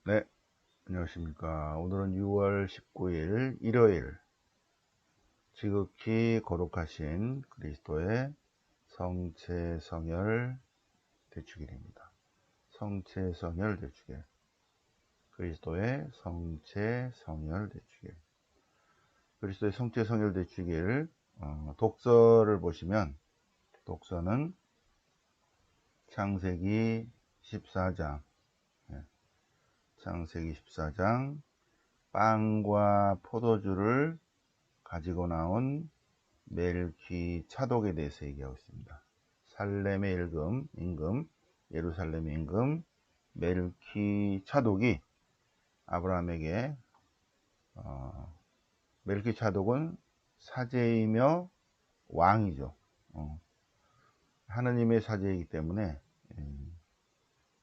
네, 안녕하십니까. 오늘은 6월 19일 일요일, 지극히 거룩하신 그리스도의 성체성혈 대축일입니다. 성체성혈 대축일, 그리스도의 성체성혈 대축일, 그리스도의 성체성혈 대축일. 독서를 보시면, 독서는 창세기 14장, 창세기 14장, 빵과 포도주를 가지고 나온 멜키 차독에 대해서 얘기하고 있습니다. 살렘의 임금, 예루살렘의 임금 멜키 차독이 아브라함에게, 멜키 차독은 사제이며 왕이죠. 하느님의 사제이기 때문에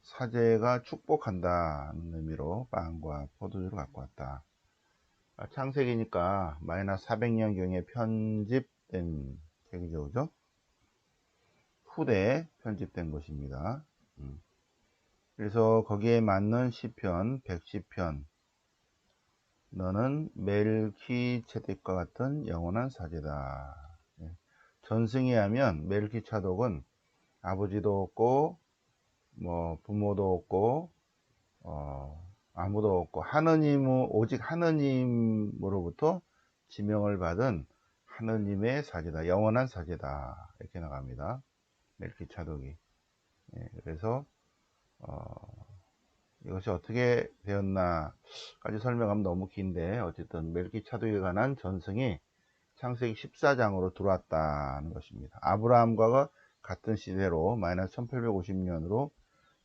사제가 축복한다는 의미로 빵과 포도주를 갖고 왔다. 창세기니까 마이너스 400년경에 편집된 책이죠, 그죠? 후대에 편집된 것입니다. 그래서 거기에 맞는 시편 110편, 너는 멜키ጼ덱과 같은 영원한 사제다. 전승에 하면 멜키차독은 아버지도 없고 뭐 부모도 없고 아무도 없고 오직 하느님으로부터 지명을 받은 하느님의 사제다, 영원한 사제다, 이렇게 나갑니다. 멜키차독이. 그래서 이것이 어떻게 되었나까지 설명하면 너무 긴데, 어쨌든 멜기차독에 관한 전승이 창세기 14장으로 들어왔다는 것입니다. 아브라함과 같은 시대로 마이너스 1850년으로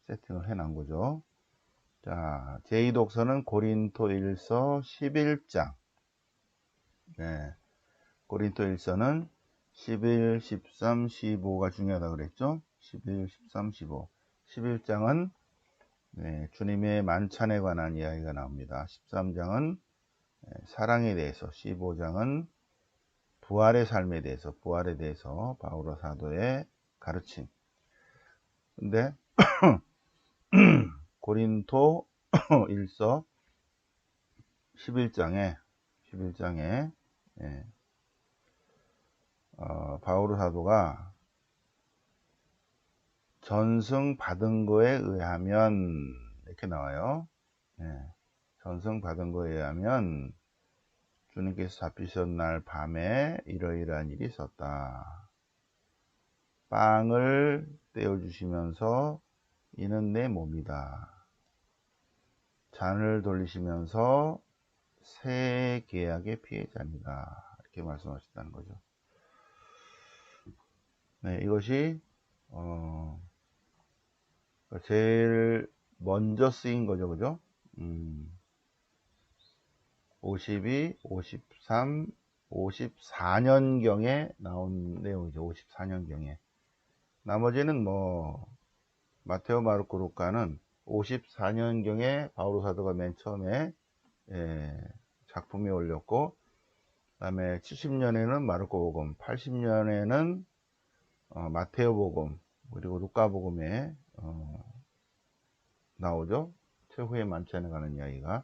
세팅을 해놓은 거죠. 자, 제2독서는 고린토 1서 11장. 네, 고린토 1서는 11, 13, 15가 중요하다 그랬죠. 11, 13, 15. 11장은 주님의 만찬에 관한 이야기가 나옵니다. 13장은 사랑에 대해서, 15장은 부활의 삶에 대해서, 부활에 대해서 바오로 사도의 가르침. 근데 고린토 1서 11장에 바오로 사도가 전승 받은 거에 의하면, 이렇게 나와요. 전승 받은 거에 의하면 주님께서 잡히신 날 밤에 이러이러한 일이 있었다. 빵을 떼어주시면서 이는 내 몸이다. 잔을 돌리시면서 새 계약의 피해자입니다. 이렇게 말씀하셨다는 거죠. 네, 이것이 제일 먼저 쓰인 거죠, 그죠? 52, 53, 54년경에 나온 내용이죠. 54년경에. 나머지는 뭐 마테오, 마르코, 루카는 54년경에 바오로 사도가 맨 처음에 작품이 올렸고, 그 다음에 70년에는 마르코 복음, 80년에는 마테오 복음, 그리고 루카 복음에 나오죠. 최후의 만찬에 가는 이야기가.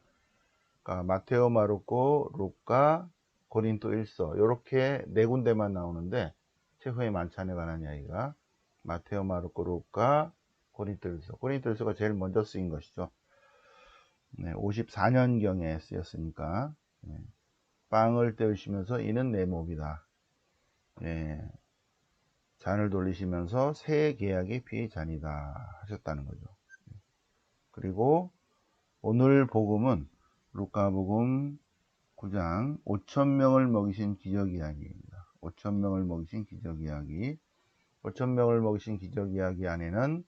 그러니까 마테오, 마르코, 루카, 고린도 1서 이렇게 네 군데만 나오는데, 최후의 만찬에 관한 이야기가 마테오, 마르코, 루카, 고린도 1서. 고린도 1서가 제일 먼저 쓰인 것이죠. 54년경에 쓰였으니까. 빵을 떼우시면서 이는 내 몸이다. 잔을 돌리시면서 새 계약의 피의 잔이다 하셨다는 거죠. 그리고 오늘 복음은 루카복음 9장 5,000명을 먹이신 기적 이야기입니다. 5,000명을 먹이신 기적 이야기. 5,000명을 먹이신 기적 이야기 안에는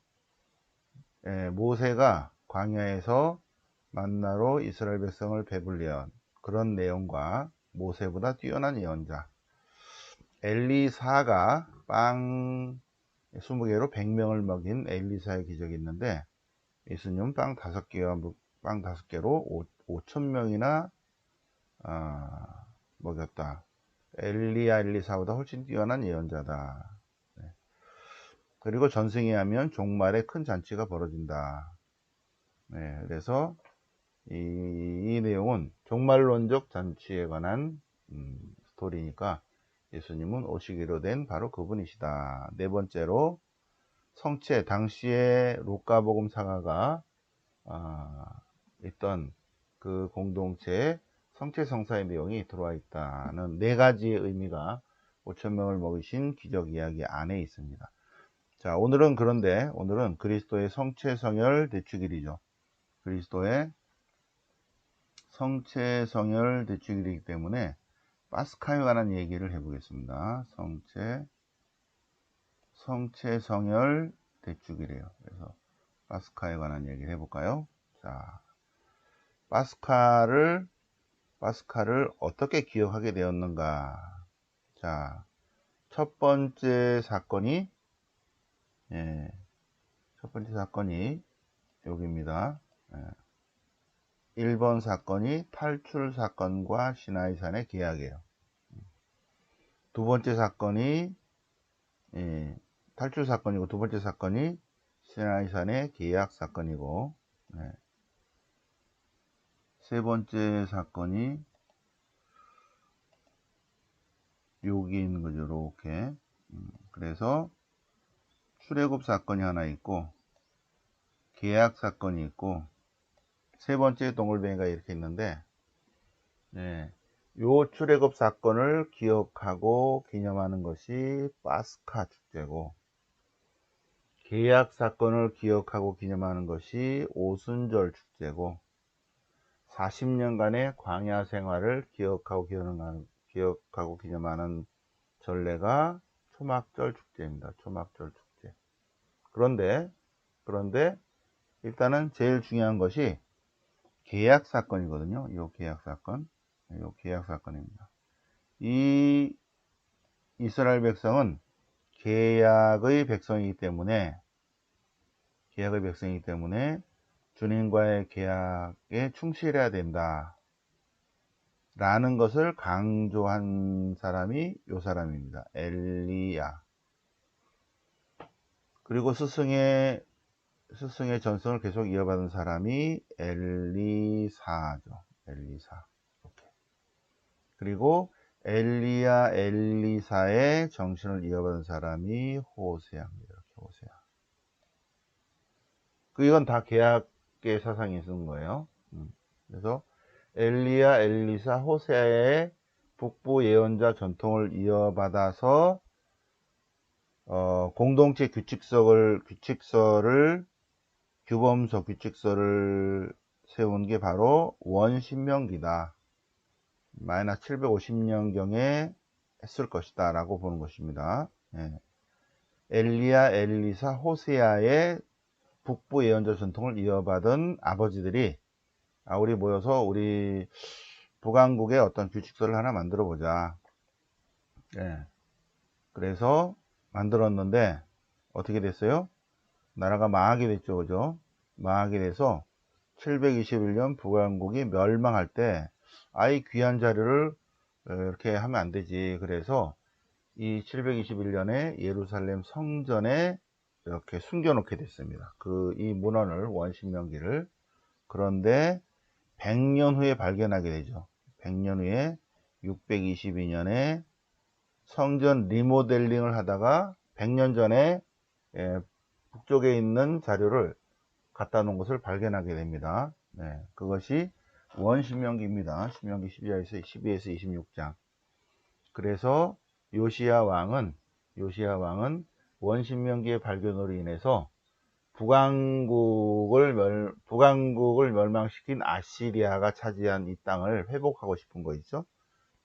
모세가 광야에서 만나로 이스라엘 백성을 배불리한 그런 내용과 모세보다 뛰어난 예언자 엘리사가 빵 20개로 100명을 먹인 엘리사의 기적이 있는데, 예수님은 빵 5개로 5,000명이나 먹였다. 엘리사보다 훨씬 뛰어난 예언자다. 그리고 전승에 하면 종말에 큰 잔치가 벌어진다. 그래서 이 내용은 종말론적 잔치에 관한 스토리니까 예수님은 오시기로 된 바로 그분이시다. 네 번째로 성체, 당시에 루카복음 사가가 있던 그 공동체에 성체 성사의 내용이 들어와 있다는 네 가지의 의미가 5,000명을 먹이신 기적 이야기 안에 있습니다. 자, 오늘은 그리스도의 성체 성혈 대축일이죠. 그리스도의 성체 성혈 대축일이기 때문에 파스카에 관한 얘기를 해보겠습니다. 성체 성혈 대축이래요. 그래서 파스카에 관한 얘기를 해볼까요? 자, 파스카를 어떻게 기억하게 되었는가? 자, 첫 번째 사건이 여기입니다. 1번 사건이 탈출 사건과 시나이산의 계약이에요. 두 번째 사건이 탈출 사건이고, 두 번째 사건이 시나이산의 계약 사건이고, 세 번째 사건이 여기 있는 거죠. 이렇게. 그래서 출애굽 사건이 하나 있고, 계약 사건이 있고, 세 번째 동글뱅이가 이렇게 있는데, 요 출애굽 사건을 기억하고 기념하는 것이 파스카 축제고, 계약 사건을 기억하고 기념하는 것이 오순절 축제고, 40년간의 광야 생활을 기억하고 기념하는 전례가 초막절 축제입니다. 초막절 축제. 그런데 일단은 제일 중요한 것이 계약 사건이거든요. 이 계약 사건입니다. 이 이스라엘 백성은 계약의 백성이기 때문에 주님과의 계약에 충실해야 된다 라는 것을 강조한 사람이 요 사람입니다. 엘리야. 그리고 스승의 전승을 계속 이어받은 사람이 엘리사죠. 엘리사. 이렇게. 그리고 엘리야, 엘리사의 정신을 이어받은 사람이 호세아입니다. 이렇게 호세아. 이건 다 계약의 사상이 있는 거예요. 그래서 엘리야, 엘리사, 호세아의 북부 예언자 전통을 이어받아서 공동체 규범서 규칙서를 세운 게 바로 원신명기다. 마이너스 750년경에 했을 것이다 라고 보는 것입니다. 엘리야, 엘리사, 호세아의 북부 예언자 전통을 이어받은 아버지들이 우리 모여서 우리 북왕국의 어떤 규칙서를 하나 만들어 보자. 그래서 만들었는데 어떻게 됐어요? 나라가 망하게 됐죠. 그죠? 망하게 돼서 721년 북왕국이 멸망할 때 이 귀한 자료를 이렇게 하면 안 되지. 그래서 이 721년에 예루살렘 성전에 이렇게 숨겨놓게 됐습니다. 이 문헌을, 원신명기를. 그런데 100년 후에 발견하게 되죠. 100년 후에 622년에 성전 리모델링을 하다가 100년 전에 북쪽에 있는 자료를 갖다 놓은 것을 발견하게 됩니다. 그것이 원신명기입니다. 신명기 12에서 26장. 그래서 요시야 왕은 원신명기의 발견으로 인해서 북왕국을 멸망시킨 아시리아가 차지한 이 땅을 회복하고 싶은 거 있죠.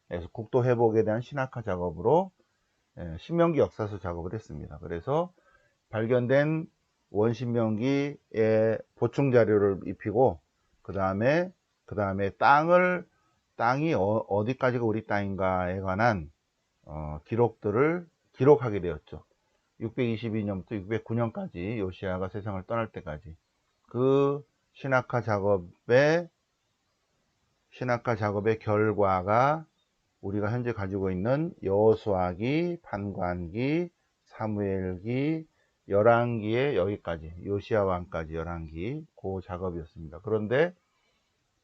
그래서 국도 회복에 대한 신학화 작업으로 신명기 역사서 작업을 했습니다. 그래서 발견된 원신명기에 보충 자료를 입히고 그 다음에 땅이 어디까지가 우리 땅인가에 관한 기록들을 기록하게 되었죠. 622년부터 609년까지 요시야가 세상을 떠날 때까지 그 신학화 작업의 결과가 우리가 현재 가지고 있는 여호수아기, 판관기, 사무엘기, 열왕기에 여기까지, 요시야 왕까지 열왕기 그 작업이었습니다. 그런데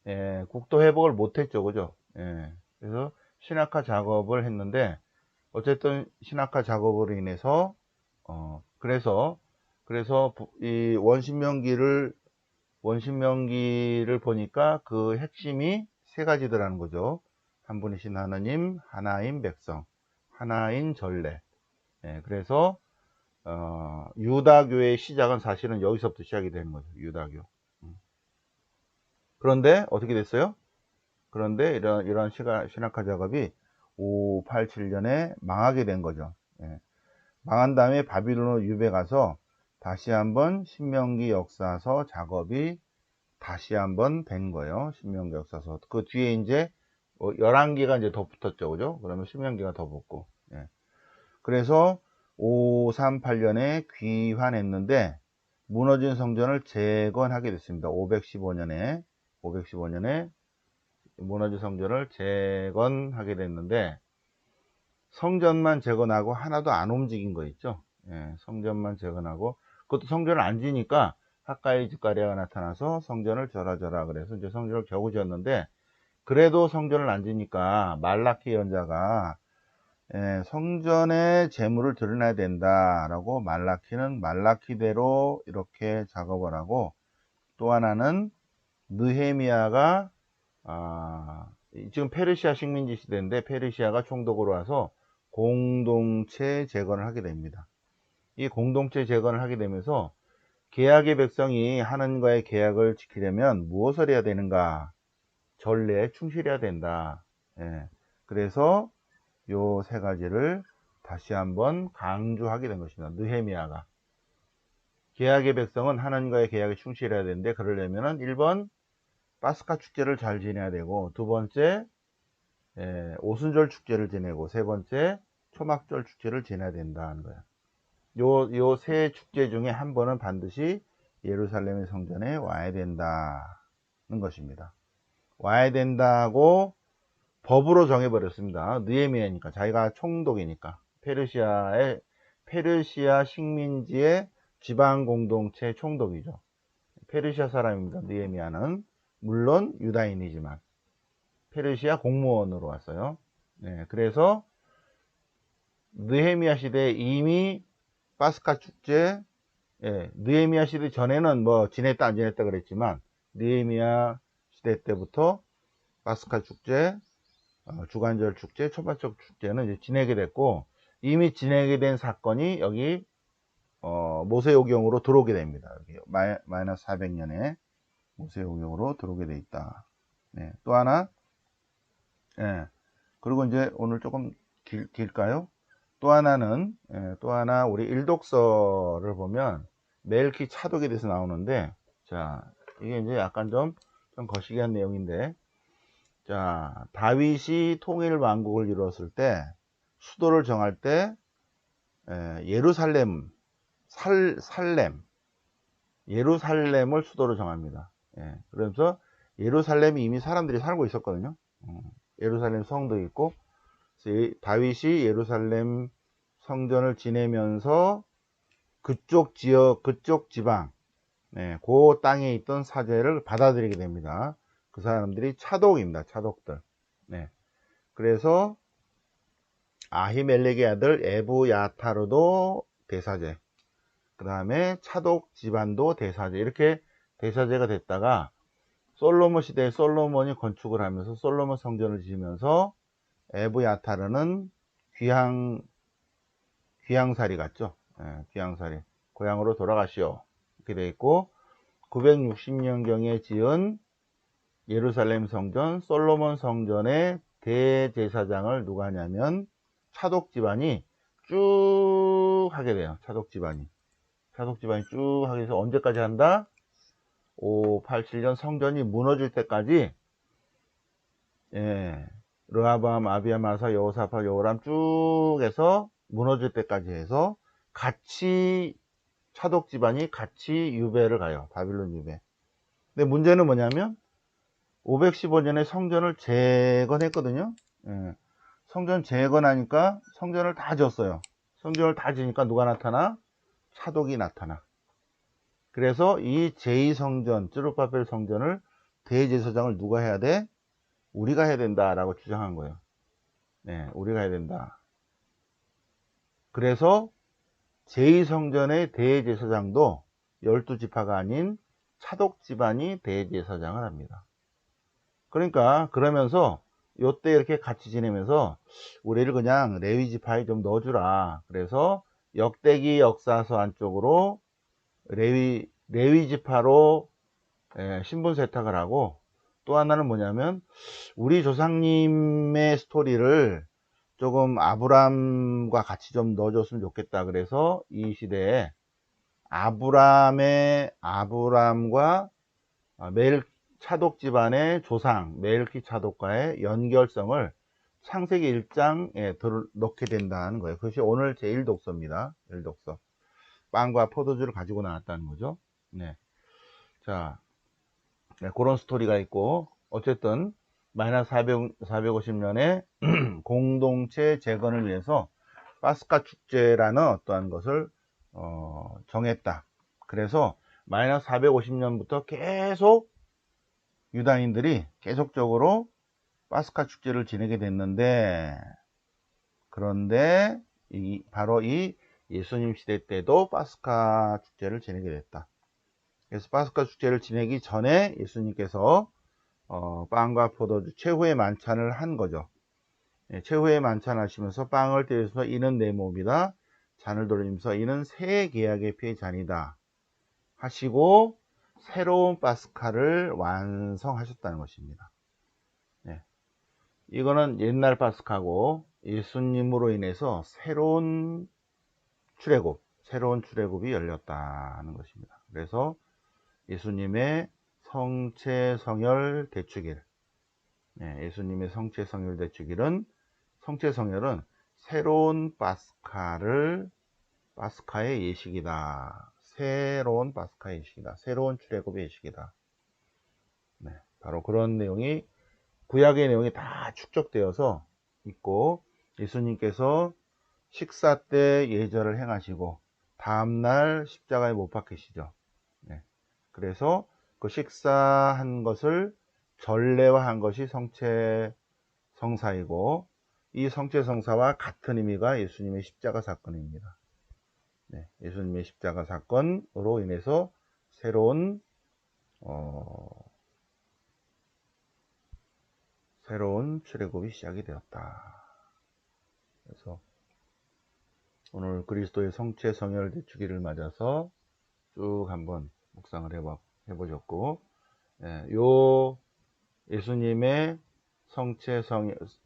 예, 국토 회복을 못했죠, 그죠? 예, 그래서 신학화 작업을 했는데 어쨌든 신학화 작업으로 인해서 그래서 이 원신명기를 보니까 그 핵심이 세 가지더라는 거죠. 한 분이신 하나님, 하나인 백성, 하나인 전례. 예, 그래서 유다교의 시작은 사실은 여기서부터 시작이 되는 거죠. 유다교. 그런데 어떻게 됐어요? 그런데 이런 신학화 작업이 587년에 망하게 된 거죠. 예. 망한 다음에 바빌론으로 유배 가서 다시 한번 신명기 역사서 작업이 다시 한번 된 거예요. 신명기 역사서. 그 뒤에 이제 11개가 이제 더 붙었죠. 그죠? 그러면 신명기가 더 붙고. 예. 그래서 538년에 귀환했는데 무너진 성전을 재건하게 됐습니다. 515년에 무너진 성전을 재건하게 됐는데 성전만 재건하고 하나도 안 움직인 거 있죠. 예, 성전만 재건하고 그것도 성전을 안 지니까 하가의 즈가랴가 나타나서 성전을 절하절하 그래서 이제 성전을 겨우 지었는데 그래도 성전을 안 지니까 말라키 연자가 성전의 재물을 드러내야 된다라고 말라키는 말라키대로 이렇게 작업을 하고 또 하나는 느헤미야가 지금 페르시아 식민지 시대인데 페르시아가 총독으로 와서 공동체 재건을 하게 됩니다. 이 공동체 재건을 하게 되면서 계약의 백성이 하나님과의 계약을 지키려면 무엇을 해야 되는가? 전례에 충실해야 된다. 예. 그래서 요 세 가지를 다시 한번 강조하게 된 것입니다. 느헤미야가. 계약의 백성은 하나님과의 계약에 충실해야 되는데 그러려면은 1번 파스카 축제를 잘 지내야 되고 두 번째 오순절 축제를 지내고 세 번째 초막절 축제를 지내야 된다는 거예요. 요 세 축제 중에 한 번은 반드시 예루살렘의 성전에 와야 된다는 것입니다. 와야 된다고 법으로 정해버렸습니다. 느헤미야니까 자기가 총독이니까 페르시아 식민지의 지방 공동체 총독이죠. 페르시아 사람입니다. 느헤미야는 물론 유다인이지만 페르시아 공무원으로 왔어요. 네, 그래서 느헤미야 시대에 이미 파스카 축제, 느헤미야 시대 전에는 뭐 지냈다 안 지냈다 그랬지만 느헤미야 시대 때부터 파스카 축제, 주간절 축제, 초막절 축제는 이제 지내게 됐고 이미 지내게 된 사건이 여기 모세오경으로 들어오게 됩니다. 여기 마이너스 400년에 모세오경으로 들어오게 돼 있다. 네, 또 하나, 그리고 이제 오늘 조금 길까요? 또 하나는 또 하나 우리 일독서를 보면 멜키 차독에 대해서 나오는데 자 이게 이제 약간 좀 거시기한 내용인데 자 다윗이 통일 왕국을 이루었을 때 수도를 정할 때 예루살렘을 수도로 정합니다. 그래서 예루살렘이 이미 사람들이 살고 있었거든요. 예루살렘 성도 있고 다윗이 예루살렘 성전을 지내면서 그쪽 지역, 그쪽 지방, 그 땅에 있던 사제를 받아들이게 됩니다. 그 사람들이 차독입니다. 차독들. 그래서 아히멜렉의 아들 에브야타르도 대사제, 그 다음에 차독 집안도 대사제, 이렇게 대사제가 됐다가 솔로몬 시대에 솔로몬이 건축을 하면서 솔로몬 성전을 지으면서 에브야타르는 귀향살이 갔죠. 귀향살이 고향으로 돌아가시오 이렇게 되어 있고 960년경에 지은 예루살렘 성전 솔로몬 성전의 대제사장을 누가 하냐면 차독 집안이 쭉 하게 돼요. 차독 집안이 쭉 하게 돼서 언제까지 한다? 587년 성전이 무너질 때까지 르하밤, 아비암, 아사, 여호사밧, 여호람 쭉 해서 무너질 때까지 해서 같이 차독 집안이 같이 유배를 가요. 바빌론 유배. 근데 문제는 뭐냐면 515년에 성전을 재건했거든요. 성전 재건하니까 성전을 다 지었어요. 성전을 다 지니까 누가 나타나? 차독이 나타나. 그래서 이 제2성전, 쯔르바벨 성전을 대제사장을 누가 해야 돼? 우리가 해야 된다라고 주장한 거예요. 네, 우리가 해야 된다. 그래서 제2성전의 대제사장도 12지파가 아닌 차독 집안이 대제사장을 합니다. 그러니까 그러면서 요때 이렇게 같이 지내면서 우리를 그냥 레위지파에 좀 넣어주라. 그래서 역대기 역사서 안쪽으로 레위지파로 신분 세탁을 하고, 또 하나는 뭐냐면 우리 조상님의 스토리를 조금 아브람과 같이 좀 넣어줬으면 좋겠다. 그래서 이 시대에 아브람과 차독 집안의 조상 멜키 차독과의 연결성을 창세기 1장에 넣게 된다는 거예요. 그것이 오늘 제1독서입니다. 1독서. 빵과 포도주를 가지고 나왔다는 거죠. 네. 자, 네, 그런 스토리가 있고, 어쨌든 마이너스 450년에 공동체 재건을 위해서 파스카 축제라는 어떠한 것을 정했다. 그래서 마이너스 450년부터 계속 유다인들이 계속적으로 파스카 축제를 지내게 됐는데, 그런데 바로 이 예수님 시대 때도 파스카 축제를 지내게 됐다. 그래서 파스카 축제를 지내기 전에 예수님께서 빵과 포도주 최후의 만찬을 한 거죠. 예, 최후의 만찬 하시면서 빵을 떼어서 이는 내 몸이다, 잔을 돌리면서 이는 새 계약의 피의 잔이다 하시고 새로운 파스카를 완성하셨다는 것입니다. 네. 이거는 옛날 파스카고 예수님으로 인해서 새로운 출애굽이 열렸다는 것입니다. 그래서 예수님의 성체성혈 대축일, 예수님의 성체성혈 대축일은, 성체성혈은 새로운 파스카의 예식이다. 새로운 파스카의 예식이다. 새로운 출애굽의 예식이다. 네, 바로 그런 내용이, 구약의 내용이 다 축적되어서 있고, 예수님께서 식사 때 예절을 행하시고 다음날 십자가에 못 박히시죠. 네. 그래서 그 식사한 것을 전례화한 것이 성체성사이고, 이 성체성사와 같은 의미가 예수님의 십자가 사건입니다. 네. 예수님의 십자가 사건으로 인해서 새로운 출애굽이 시작이 되었다. 그래서 오늘 그리스도의 성체성혈 대축일을 맞아서 쭉 한번 묵상을 해보셨고, 요 예수님의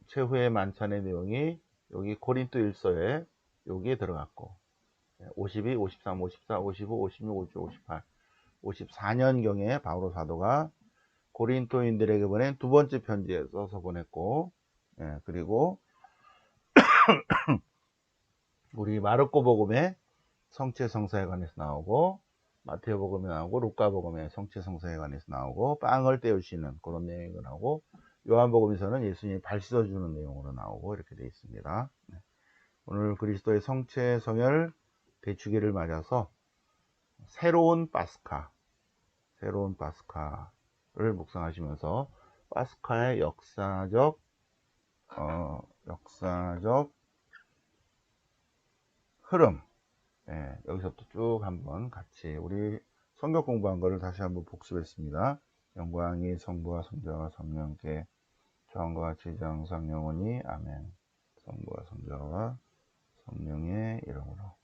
최후의 만찬의 내용이 여기 고린도 1서에 여기에 들어갔고, 52, 53, 54, 55, 56, 57, 58, 54년경에 바오로 사도가 고린도인들에게 보낸 두 번째 편지에 써서 보냈고, 그리고 우리 마르코 복음에 성체성사에 관해서 나오고, 마테오 복음에 나오고, 루카 복음에 성체성사에 관해서 나오고, 빵을 떼우시는 그런 내용이 나오고, 요한 복음에서는 예수님이 발 씻어주는 내용으로 나오고, 이렇게 되어 있습니다. 오늘 그리스도의 성체성혈 대축일을 맞아서 새로운 파스카를 묵상하시면서 파스카의 역사적 흐름, 여기서부터 쭉 한번 같이 우리 성경 공부한 거를 다시 한번 복습했습니다. 영광이 성부와 성자와 성령께 처음과 같이 이제 항상 영원히 아멘. 성부와 성자와 성령의 이름으로.